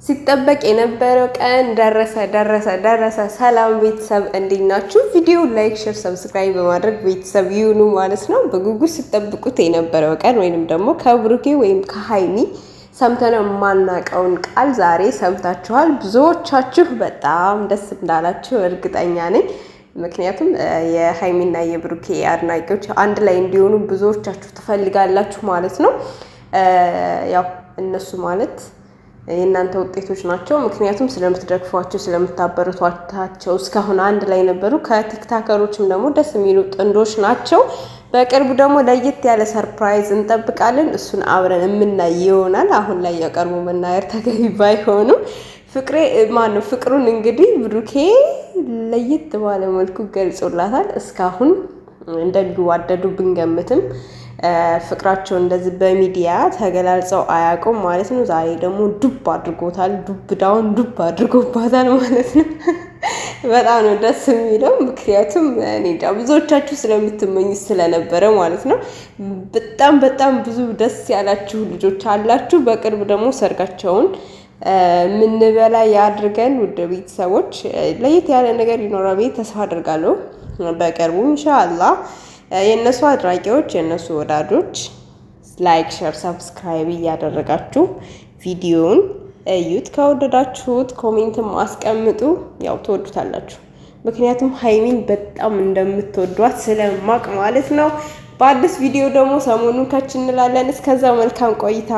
ሲጠበቅ የነበረው ቀን ደረሰ። ሰላም ቤተሰብ እንዴት ናችሁ? ቪዲዮ ላይክ፣ ሼር፣ ሰብስክራይብ በማድረግ ቤተሰብ ይሁኑ ማለት ነው። በጉጉት ሲጠብቁት የነበረው ቀን ወይንም ደግሞ ከብሩኬ ወይም ከሀይሚ ሰምተነው የማናቀውን ቃል ዛሬ ሰምታችኋል። ብዙዎቻችሁ በጣም ደስ እንዳላችሁ እርግጠኛ ነኝ። ምክንያቱም የሀይሚና የብሩኬ አድናቂዎች አንድ ላይ እንዲሆኑ ብዙዎቻችሁ ትፈልጋላችሁ ማለት ነው። ያው እነሱ ማለት የእናንተ ውጤቶች ናቸው። ምክንያቱም ስለምትደግፏቸው ስለምታበረቷታቸው እስካሁን አንድ ላይ ነበሩ። ከቲክታከሮችም ደግሞ ደስ የሚሉ ጥንዶች ናቸው። በቅርቡ ደግሞ ለየት ያለ ሰርፕራይዝ እንጠብቃለን። እሱን አብረን የምናይ ይሆናል። አሁን ላይ የቀርቡ መናገር ተገቢ ባይሆኑም ፍቅሩን እንግዲህ ብሩኬ ለየት ባለ መልኩ ገልጾላታል። እስካሁን እንደሚዋደዱ ብንገምትም ፍቅራቸው እንደዚህ በሚዲያ ተገላልጸው አያውቁም ማለት ነው። ዛሬ ደግሞ ዱብ አድርጎታል። ዱብዳውን ዱብ አድርጎባታል ማለት ነው። በጣም ነው ደስ የሚለው። ምክንያቱም እኔ እንጃ ብዙዎቻችሁ ስለምትመኙ ስለነበረ ማለት ነው። በጣም ብዙ ደስ ያላችሁ ልጆች አላችሁ። በቅርብ ደግሞ ሰርጋቸውን ምንበላ ያድርገን። ውድ ቤተሰቦች ለየት ያለ ነገር ይኖራል ብዬ ተስፋ አድርጋለሁ በቅርቡ ኢንሻአላህ። የእነሱ አድራጊዎች የእነሱ ወዳጆች ላይክ፣ ሸር፣ ሰብስክራይብ እያደረጋችሁ ቪዲዮውን እዩት። ከወደዳችሁት ኮሜንትም አስቀምጡ። ያው ትወዱታላችሁ። ምክንያቱም ሀይሚን በጣም እንደምትወዷት ስለማቅ ማለት ነው። በአዲስ ቪዲዮ ደግሞ ሰሞኑን ከች እንላለን። እስከዛ መልካም ቆይታ